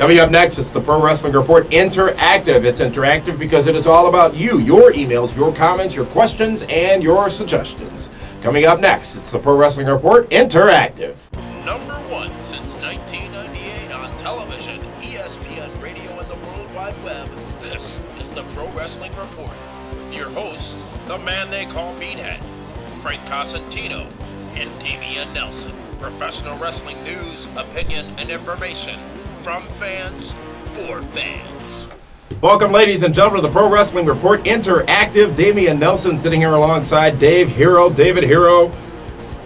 Coming up next, it's the Pro Wrestling Report Interactive. It's interactive because it is all about you, your emails, your comments, your questions, and your suggestions. Coming up next, it's the Pro Wrestling Report Interactive. Number one since 1998 on television, ESPN Radio, and the World Wide Web, this is the Pro Wrestling Report with your hosts, the man they call Meathead, Frank Cosentino, and Damian Nelson. Professional wrestling news, opinion, and information from fans for fans. Welcome, ladies and gentlemen, to the Pro Wrestling Report Interactive. Damian Nelson sitting here alongside David Hero.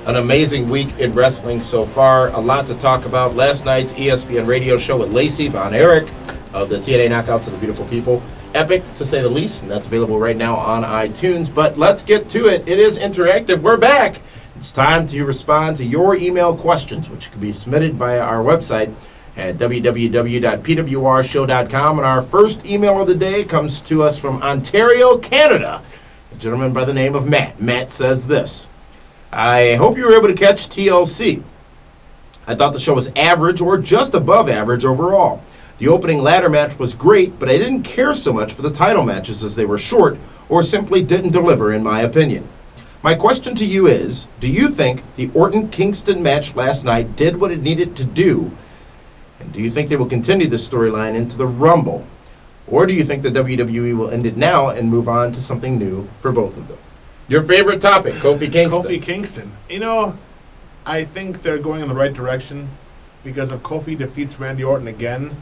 An amazing week in wrestling so far. A lot to talk about. Last night's ESPN radio show with Lacey Von Erich of the TNA Knockouts of the Beautiful People. Epic, to say the least, and that's available right now on iTunes. But let's get to it. It is interactive. We're back. It's time to respond to your email questions, which can be submitted via our website at www.pwrshow.com. And our first email of the day comes to us from Ontario, Canada. A gentleman by the name of Matt. Matt says this: I hope you were able to catch TLC. I thought the show was average or just above average overall. The opening ladder match was great, but I didn't care so much for the title matches as they were short or simply didn't deliver, in my opinion. My question to you is, do you think the Orton-Kingston match last night did what it needed to do? And do you think they will continue this storyline into the Rumble? Or do you think the WWE will end it now and move on to something new for both of them? Your favorite topic, Kofi Kingston. Kofi Kingston. You know, I think they're going in the right direction because if Kofi defeats Randy Orton again,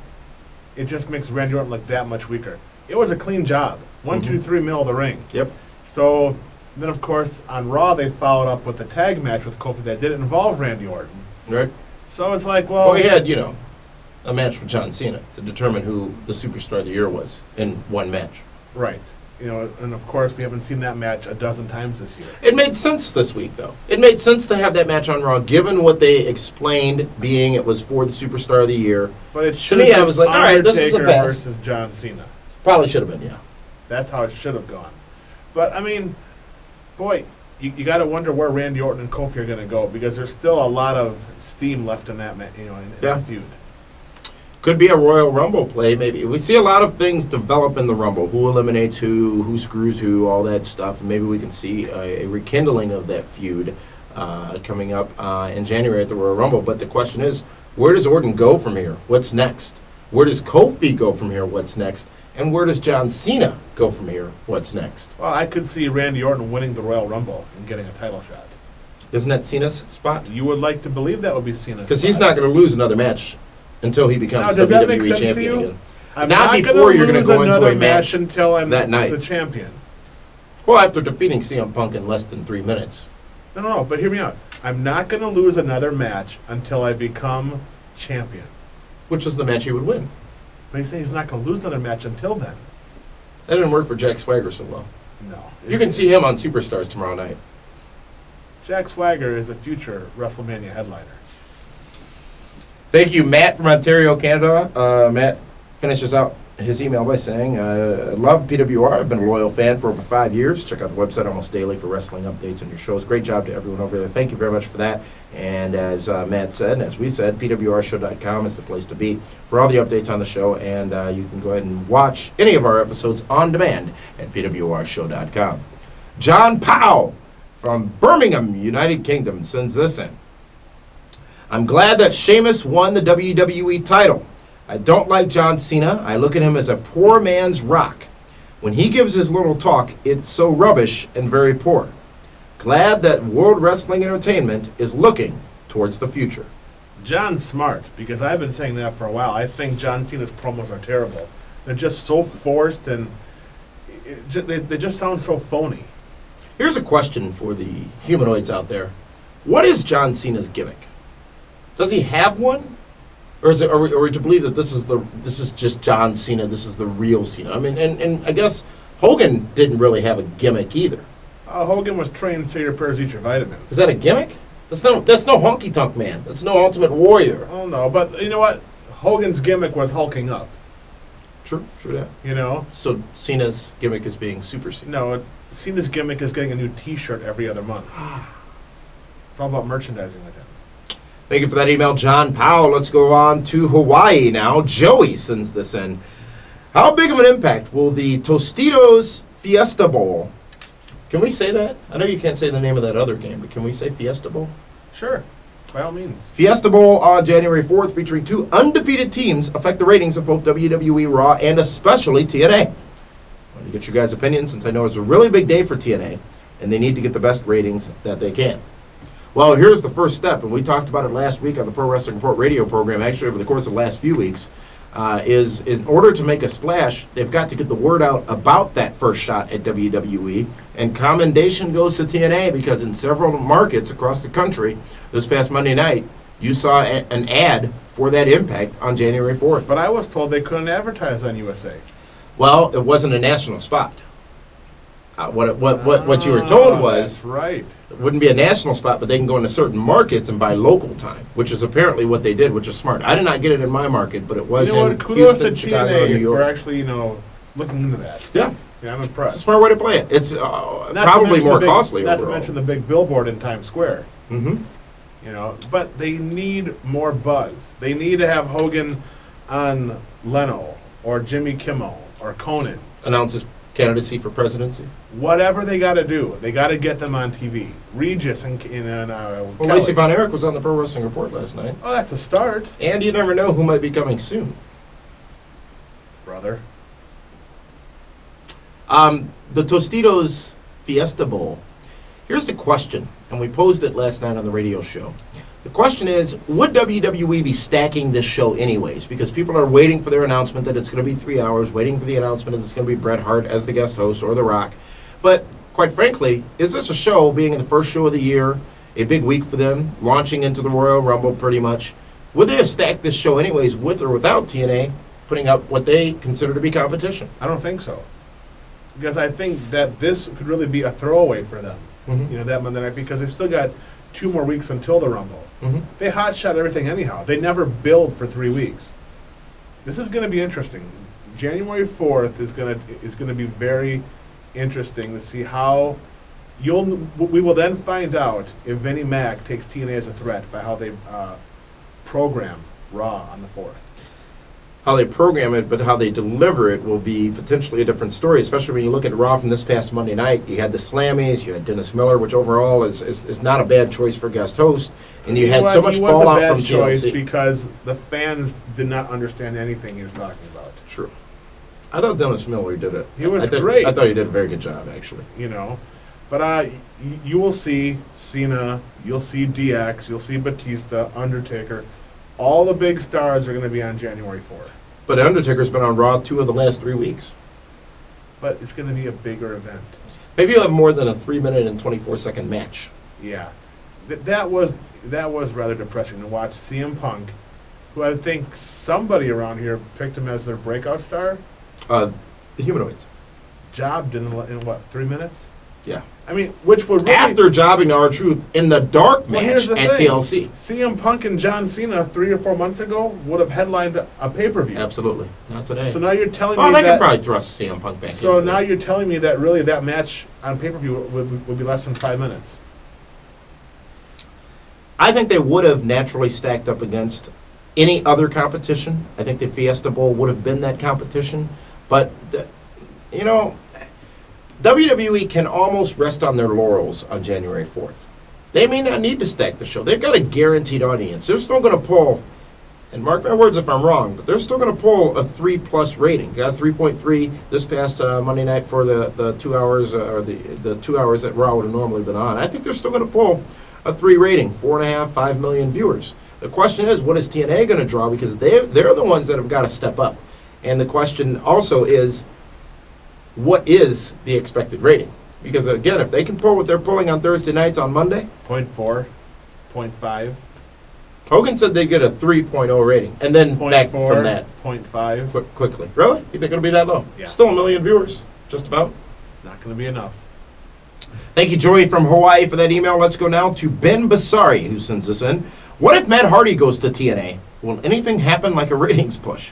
it just makes Randy Orton look that much weaker. It was a clean job. 1, 2, 3, middle of the ring. Yep. So then, of course, on Raw, they followed up with a tag match with Kofi that didn't involve Randy Orton. Right. So it's like, well... Well, he had, a match with John Cena to determine who the Superstar of the Year was in one match. Right. And of course, we haven't seen that match a dozen times this year. It made sense this week, though. It made sense to have that match on Raw, given what they explained, being it was for the Superstar of the Year. But it should to me, I was like, all right, this is a pass. Versus John Cena. Probably should have been, yeah. That's how it should have gone. But, I mean, boy, you got to wonder where Randy Orton and Kofi are going to go because there's still a lot of steam left in that, in that feud. Could be a Royal Rumble play, maybe. We see a lot of things develop in the Rumble. Who eliminates who screws who, all that stuff. And maybe we can see a rekindling of that feud coming up in January at the Royal Rumble. But the question is, where does Orton go from here? What's next? Where does Kofi go from here? What's next? And where does John Cena go from here? What's next? Well, I could see Randy Orton winning the Royal Rumble and getting a title shot. Isn't that Cena's spot? You would like to believe that would be Cena's spot. Because he's not going to lose another match until he becomes does that make WWE sense champion to you? again. I'm not before you're going to go into a match until I'm that night. The champion. Well, after defeating CM Punk in less than 3 minutes. No, but hear me out. I'm not going to lose another match until I become champion. Which is the match he would win. But he's saying he's not going to lose another match until then. That didn't work for Jack Swagger so well. No. You can see him on Superstars tomorrow night. Jack Swagger is a future WrestleMania headliner. Thank you, Matt from Ontario, Canada. Matt finishes out his email by saying, I love PWR. I've been a loyal fan for over 5 years. Check out the website almost daily for wrestling updates on your shows. Great job to everyone over there. Thank you very much for that. And as Matt said, and as we said, PWRshow.com is the place to be for all the updates on the show. And you can go ahead and watch any of our episodes on demand at PWRshow.com. John Powell from Birmingham, United Kingdom, sends this in. I'm glad that Sheamus won the WWE title. I don't like John Cena. I look at him as a poor man's Rock. When he gives his little talk, it's so rubbish and very poor. Glad that World Wrestling Entertainment is looking towards the future. John's smart, because I've been saying that for a while. I think John Cena's promos are terrible. They're just so forced and they just sound so phony. Here's a question for the humanoids out there. What is John Cena's gimmick? Does he have one? Or are we to believe that this is just John Cena, this is the real Cena? I mean, and I guess Hogan didn't really have a gimmick either. Hogan was trained, say your prayers, eat your vitamins. Is that a gimmick? That's no honky tonk man. That's no Ultimate Warrior. Oh no, but you know what? Hogan's gimmick was hulking up. True that. You know. So Cena's gimmick is being Super Cena. No, Cena's gimmick is getting a new T-shirt every other month. It's all about merchandising with him. Thank you for that email, John Powell. Let's go on to Hawaii now. Joey sends this in. How big of an impact will the Tostitos Fiesta Bowl? Can we say that? I know you can't say the name of that other game, but can we say Fiesta Bowl? Sure, by all means. Fiesta Bowl on January 4th, featuring 2 undefeated teams, affect the ratings of both WWE Raw and especially TNA. I want to get your guys' opinions since I know it's a really big day for TNA, and they need to get the best ratings that they can. Well, here's the first step, and we talked about it last week on the Pro Wrestling Report radio program, actually over the course of the last few weeks, is in order to make a splash, they've got to get the word out about that first shot at WWE, and commendation goes to TNA because in several markets across the country this past Monday night, you saw an ad for that Impact on January 4th. But I was told they couldn't advertise on USA. Well, it wasn't a national spot. What you were told was that's right. It wouldn't be a national spot, but they can go into certain markets and buy local time, which is apparently what they did, which is smart. I did not get it in my market, but it was in Houston, Chicago, New York. For actually, looking into that. Yeah. Yeah, I'm impressed. It's a smart way to play it. It's probably more costly Not overall. to mention the big billboard in Times Square. Mm-hmm. But they need more buzz. They need to have Hogan on Leno or Jimmy Kimmel or Conan. Announces candidacy for presidency. Whatever they got to do, they got to get them on TV. Regis and well, Lacey Von Erich was on the Pro Wrestling Report last night. Oh, that's a start. And you never know who might be coming soon. Brother. The Tostitos Fiesta Bowl. Here's the question, and we posed it last night on the radio show. The question is, would WWE be stacking this show anyways? Because people are waiting for their announcement that it's going to be 3 hours, waiting for the announcement that it's going to be Bret Hart as the guest host or The Rock. But quite frankly, is this a show, being in the first show of the year, a big week for them, launching into the Royal Rumble pretty much? Would they have stacked this show anyways with or without TNA, putting up what they consider to be competition? I don't think so. Because I think that this could really be a throwaway for them, that Monday night, because they still got 2 more weeks until the Rumble. They hotshot everything anyhow. They never build for 3 weeks. This is going to be interesting. January 4th is going to be very interesting to see how we will then find out if Vinnie Mac takes TNA as a threat by how they program Raw on the 4th. How they program it, but how they deliver it will be potentially a different story, especially when you look at Raw from this past Monday night. You had the Slammies, you had Dennis Miller, which overall is not a bad choice for guest host, and you had so much fallout from TLC. He was a bad choice because the fans did not understand anything he was talking about. True. I thought Dennis Miller did it. He was great. I thought he did a very good job, actually. But you will see Cena, you'll see DX, you'll see Batista, Undertaker. All the big stars are going to be on January 4th. But Undertaker's been on Raw 2 of the last 3 weeks. But it's going to be a bigger event. Maybe you'll have more than a 3-minute and 24-second match. Yeah. That was rather depressing to watch CM Punk, who I think somebody around here picked him as their breakout star. The Humanoids. Jobbed in what, 3 minutes? Yeah. I mean, which would really... After jobbing to R-Truth in the dark match at TLC. CM Punk and John Cena 3 or 4 months ago would have headlined a pay-per-view. Absolutely. Not today. So now you're telling me that... Well, they could probably thrust CM Punk back So now you're telling me that really that match on pay-per-view would be less than 5 minutes. I think they would have naturally stacked up against any other competition. I think the Fiesta Bowl would have been that competition. But, WWE can almost rest on their laurels on January 4th. They may not need to stack the show. They've got a guaranteed audience. They're still going to pull, and mark my words if I'm wrong, but they're still going to pull a 3+ rating. Got a 3.3 this past Monday night for the 2 hours, or the 2 hours that Raw would have normally been on. I think they're still going to pull a 3 rating, 4.5, 5 million viewers. The question is, what is TNA going to draw? Because they're the ones that have got to step up. And the question also is, what is the expected rating? Because, again, if they can pull what they're pulling on Thursday nights on Monday... 0.4, 0.5. Hogan said they'd get a 3.0 rating. And then back from that. 0.5. Quickly. Really? You think it'll be that low? Yeah. Still 1 million viewers. Just about. It's not going to be enough. Thank you, Joey from Hawaii, for that email. Let's go now to Ben Basari, who sends this in. What if Matt Hardy goes to TNA? Will anything happen like a ratings push?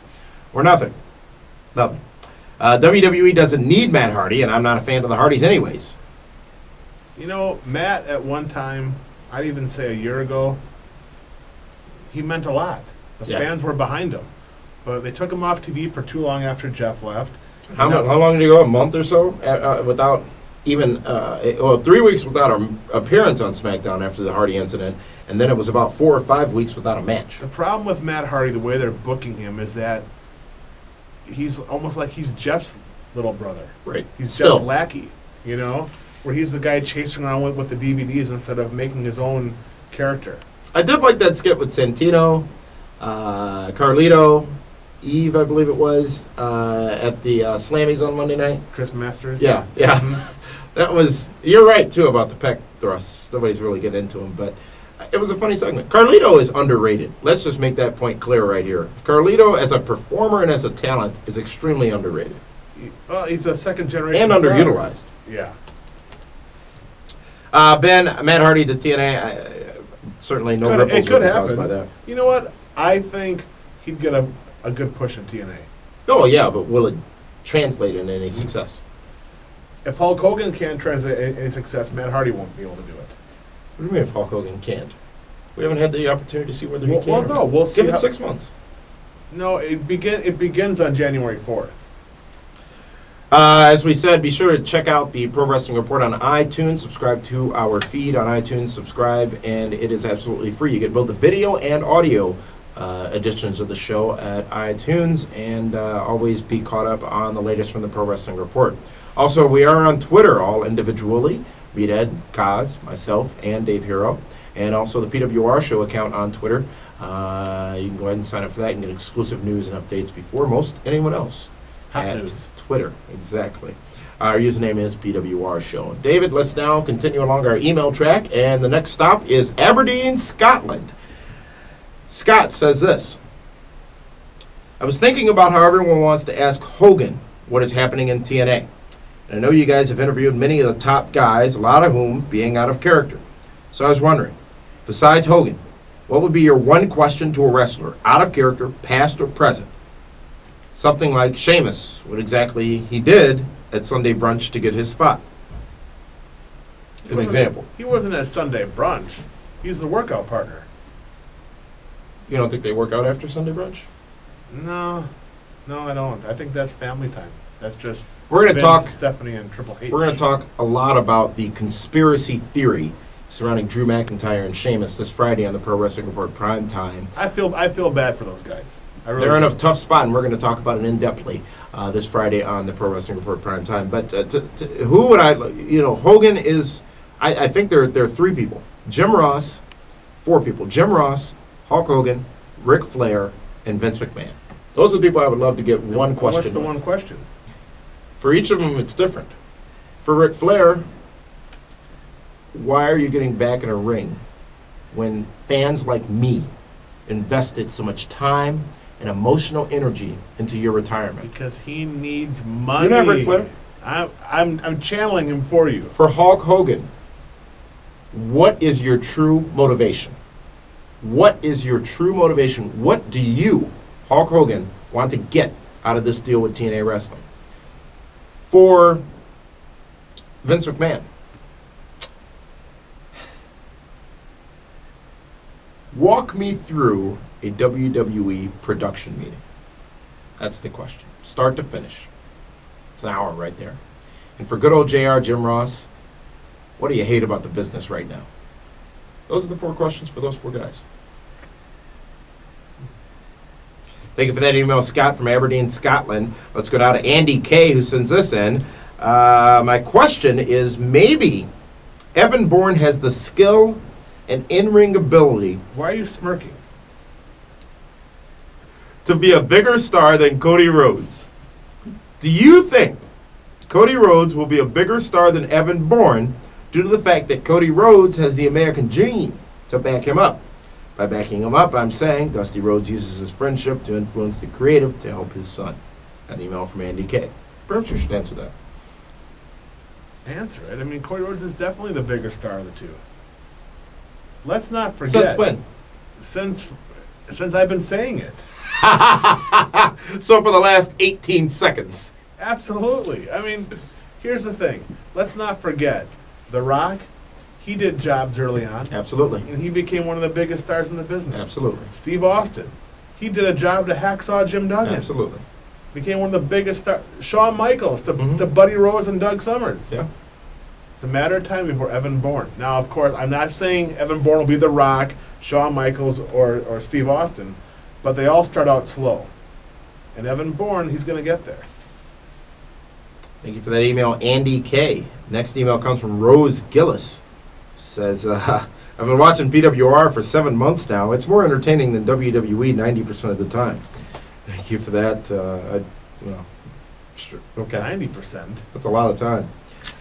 Or nothing? Nothing. WWE doesn't need Matt Hardy, and I'm not a fan of the Hardys anyways. Matt at one time, I'd even say a year ago, he meant a lot. The fans were behind him. But they took him off TV for too long after Jeff left. How long did he go? A month or so? Without even, 3 weeks without an appearance on SmackDown after the Hardy incident. And then it was about 4 or 5 weeks without a match. The problem with Matt Hardy, the way they're booking him, is that he's almost like he's Jeff's little brother. Right. He's Jeff's lackey, you know? Where he's the guy chasing around with the DVDs instead of making his own character. I did like that skit with Santino, Carlito, Eve, I believe it was, at the Slammies on Monday night. Chris Masters. Yeah. That was, you're right, too, about the pec thrusts. Nobody's really getting into them, but it was a funny segment. Carlito is underrated. Let's just make that point clear right here. Carlito, as a performer and as a talent, is extremely underrated. Well, he's a second generation. And underutilized. Yeah. Ben, Matt Hardy to TNA, certainly no ripples could caused happen. by that. You know what? I think he'd get a good push in TNA. Oh, yeah, but will it translate into any success? If Hulk Hogan can't translate any success, Matt Hardy won't be able to do it. What do you mean if Hulk Hogan can't? We haven't had the opportunity to see whether he can. Well, no, we'll see. Give it 6 months. No, it begins on January 4th. As we said, be sure to check out the Pro Wrestling Report on iTunes. Subscribe to our feed on iTunes. Subscribe, and it is absolutely free. You get both the video and audio editions of the show at iTunes, and always be caught up on the latest from the Pro Wrestling Report. Also, we are on Twitter, all individually. Meathead, Kaz, myself, and Dave Hero, and also the PWR show account on Twitter. You can go ahead and sign up for that and get exclusive news and updates before most anyone else. Hot news. Twitter, exactly. Our username is PWR Show. David, let's now continue along our email track, and the next stop is Aberdeen, Scotland. Scott says this: I was thinking about how everyone wants to ask Hogan what is happening in TNA. And I know you guys have interviewed many of the top guys, a lot of whom being out of character. So I was wondering, besides Hogan, what would be your one question to a wrestler, out of character, past or present? Something like Sheamus, what exactly he did at Sunday Brunch to get his spot. As an example. He wasn't at Sunday Brunch. He was the workout partner. You don't think they work out after Sunday Brunch? No, I don't. I think that's family time. That's just we're going to talk Stephanie and Triple H. We're going to talk a lot about the conspiracy theory surrounding Drew McIntyre and Sheamus this Friday on the Pro Wrestling Report Prime Time. I feel bad for those guys. They're in a tough spot, and we're going to talk about it in-depthly this Friday on the Pro Wrestling Report Prime Time. But who would Hogan is, I think there are 3 people. Jim Ross, 4 people. Jim Ross, Hulk Hogan, Ric Flair, and Vince McMahon. Those are the people I would love to get one question What's the one question? For each of them, it's different. For Ric Flair, why are you getting back in a ring when fans like me invested so much time and emotional energy into your retirement? Because he needs money. You're not Ric Flair? I'm channeling him for you. For Hulk Hogan, what is your true motivation? What is your true motivation? What do you, Hulk Hogan, want to get out of this deal with TNA Wrestling? For Vince McMahon, walk me through a WWE production meeting. That's the question. Start to finish. It's an hour right there. And for good old JR, Jim Ross, what do you hate about the business right now? Those are the 4 questions for those 4 guys. Thank you for that email, Scott from Aberdeen, Scotland. Let's go down to Andy K, who sends this in. My question is, maybe Evan Bourne has the skill and in-ring ability. Why are you smirking? To be a bigger star than Cody Rhodes. Do you think Cody Rhodes will be a bigger star than Evan Bourne due to the fact that Cody Rhodes has the American dream to back him up? By backing him up, I'm saying Dusty Rhodes uses his friendship to influence the creative to help his son. An email from Andy K. Perhaps you should answer that. Answer it. I mean, Cody Rhodes is definitely the bigger star of the 2. Let's not forget. Since when? Since I've been saying it. So for the last 18 seconds. Absolutely. I mean, here's the thing. Let's not forget. The Rock, He did jobs early on. Absolutely. And he became one of the biggest stars in the business. Absolutely. Steve Austin. He did a job to hacksaw Jim Duggan. Absolutely. Became one of the biggest stars. Shawn Michaels to Buddy Rose and Doug Summers. Yeah. It's a matter of time before Evan Bourne. Now, of course, I'm not saying Evan Bourne will be The Rock, Shawn Michaels, or Steve Austin, but they all start out slow. And Evan Bourne, he's going to get there. Thank you for that email, Andy K. Next email comes from Rose Gillis. Says, I've been watching PWR for 7 months now. It's more entertaining than WWE 90% of the time. Thank you for that. Sure. Okay. 90%. That's a lot of time.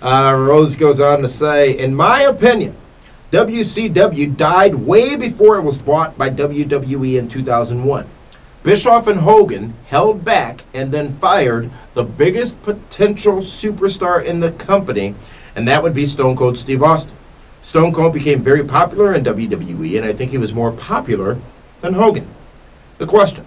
Rose goes on to say, in my opinion, WCW died way before it was bought by WWE in 2001. Bischoff and Hogan held back and then fired the biggest potential superstar in the company, and that would be Stone Cold Steve Austin. Stone Cold became very popular in WWE, and I think he was more popular than Hogan. The question,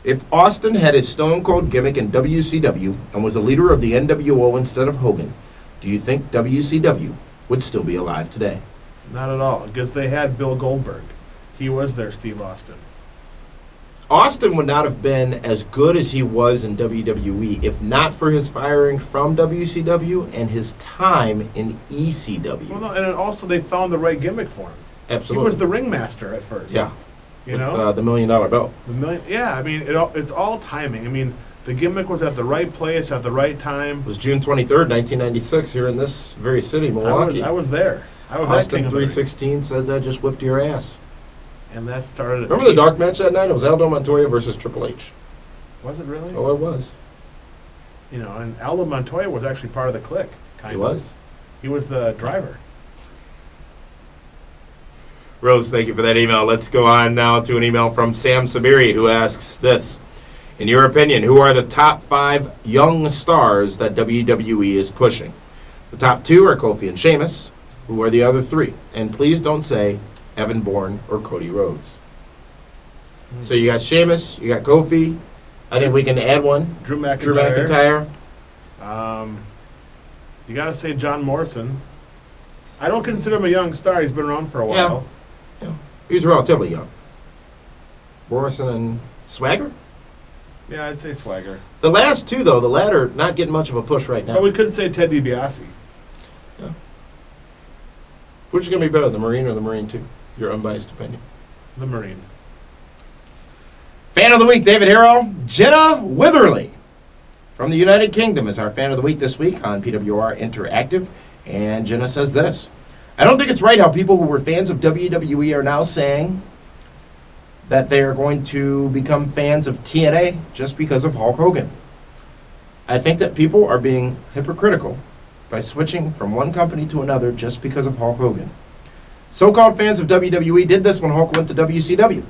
if Austin had his Stone Cold gimmick in WCW and was a leader of the NWO instead of Hogan, do you think WCW would still be alive today? Not at all, because they had Bill Goldberg. He was their Steve Austin. Austin would not have been as good as he was in WWE if not for his firing from WCW and his time in ECW. Well, no, and also they found the right gimmick for him. Absolutely. He was the ringmaster at first. Yeah. You With, know? the $1 million belt. Yeah, I mean, it's all timing. I mean, the gimmick was at the right place at the right time. It was June 23rd, 1996, here in this very city, Milwaukee. I was there. I was Austin at 316 says I just whipped your ass. And that started. Remember the dark match that night? It was Aldo Montoya versus Triple H. Was it really? Oh, it was. You know, and Aldo Montoya was actually part of the clique. He was. He was the driver. Rose, thank you for that email. Let's go on now to an email from Sam Sabiri, who asks this. In your opinion, who are the top 5 young stars that WWE is pushing? The top 2 are Kofi and Sheamus. Who are the other 3? And please don't say Evan Bourne or Cody Rhodes. So you got Sheamus, you got Kofi. I think we can add one. Drew McIntyre. McIntyre. You got to say John Morrison. I don't consider him a young star. He's been around for a while. Yeah. He's relatively young. Morrison and Swagger? Yeah, I'd say Swagger. The last 2, though, the latter, not getting much of a push right now. But we could say Ted DiBiase. Yeah. Which is going to be better, the Marine or the Marine 2? Your unbiased opinion. The Marine. Fan of the Week, David Harrell. Jenna Witherly from the United Kingdom is our Fan of the Week this week on PWR Interactive. And Jenna says this. I don't think it's right how people who were fans of WWE are now saying that they are going to become fans of TNA just because of Hulk Hogan. I think that people are being hypocritical by switching from one company to another just because of Hulk Hogan. So-called fans of WWE did this when Hulk went to WCW.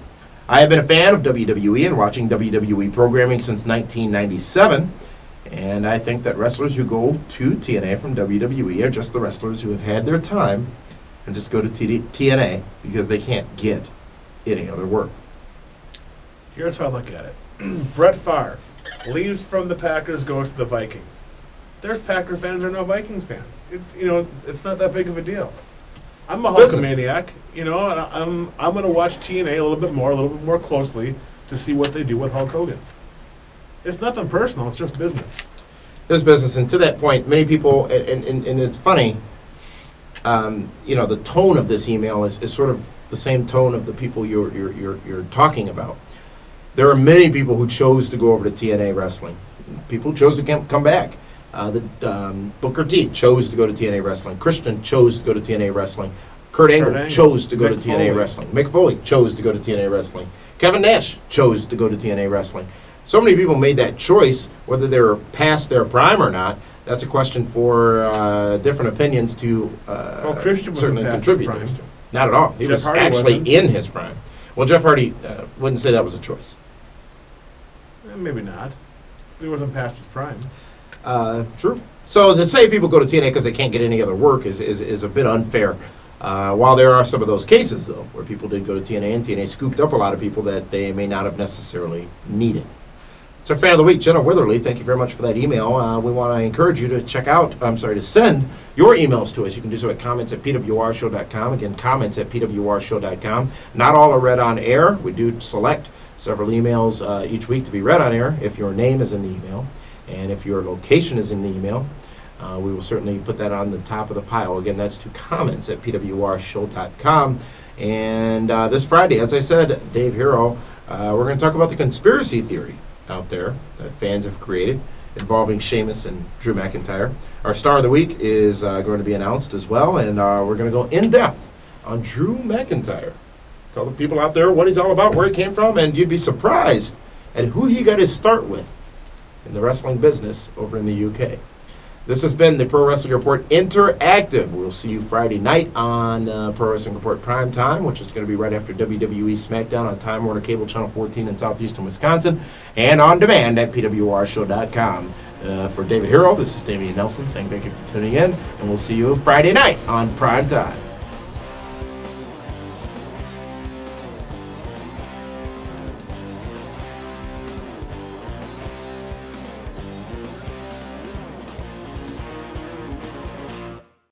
I have been a fan of WWE and watching WWE programming since 1997, and I think that wrestlers who go to TNA from WWE are just the wrestlers who have had their time and just go to TNA because they can't get any other work. Here's how I look at it. Bret Favre leaves from the Packers, goes to the Vikings. There's Packer fans, there are no Vikings fans. It's not that big of a deal. I'm a Hulkamaniac, and I'm going to watch TNA a little bit more closely to see what they do with Hulk Hogan. It's nothing personal, it's just business. It's business, and to that point, many people, and it's funny, the tone of this email is sort of the same tone of the people you're talking about. There are many people who chose to go over to TNA Wrestling. People chose to come back. Booker T chose to go to TNA Wrestling. Christian chose to go to TNA Wrestling. Kurt Angle chose to go to TNA Wrestling. Mick Foley chose to go to TNA Wrestling. Kevin Nash chose to go to TNA Wrestling. So many people made that choice, whether they were past their prime or not. That's a question for different opinions to Christian certainly wasn't past contribute. his prime. Not at all. He was Hardy actually wasn't. in his prime. Well, Jeff Hardy wouldn't say that was a choice. Maybe not. He wasn't past his prime. True. So to say people go to TNA because they can't get any other work is a bit unfair. While there are some of those cases, though, where people did go to TNA and TNA scooped up a lot of people that they may not have necessarily needed. So, fan of the week, Jenna Witherly, thank you very much for that email. We want to encourage you to to send your emails to us. You can do so at comments@pwrshow.com. Again, comments@pwrshow.com. Not all are read on air. We do select several emails each week to be read on air if your name is in the email and if your location is in the email. We will certainly put that on the top of the pile. Again, that's to comments@pwrshow.com. And this Friday, as I said, Dave Hero, we're going to talk about the conspiracy theory out there that fans have created involving Sheamus and Drew McIntyre. Our star of the week is going to be announced as well, and we're going to go in depth on Drew McIntyre. Tell the people out there what he's all about, where he came from, and you'd be surprised at who he got his start with in the wrestling business over in the UK. This has been the Pro Wrestling Report Interactive. We'll see you Friday night on Pro Wrestling Report Prime Time, which is going to be right after WWE SmackDown on Time Warner Cable Channel 14 in southeastern Wisconsin, and on demand at pwrshow.com. For David Hero, this is Damian Nelson saying thank you for tuning in, and we'll see you Friday night on Prime Time.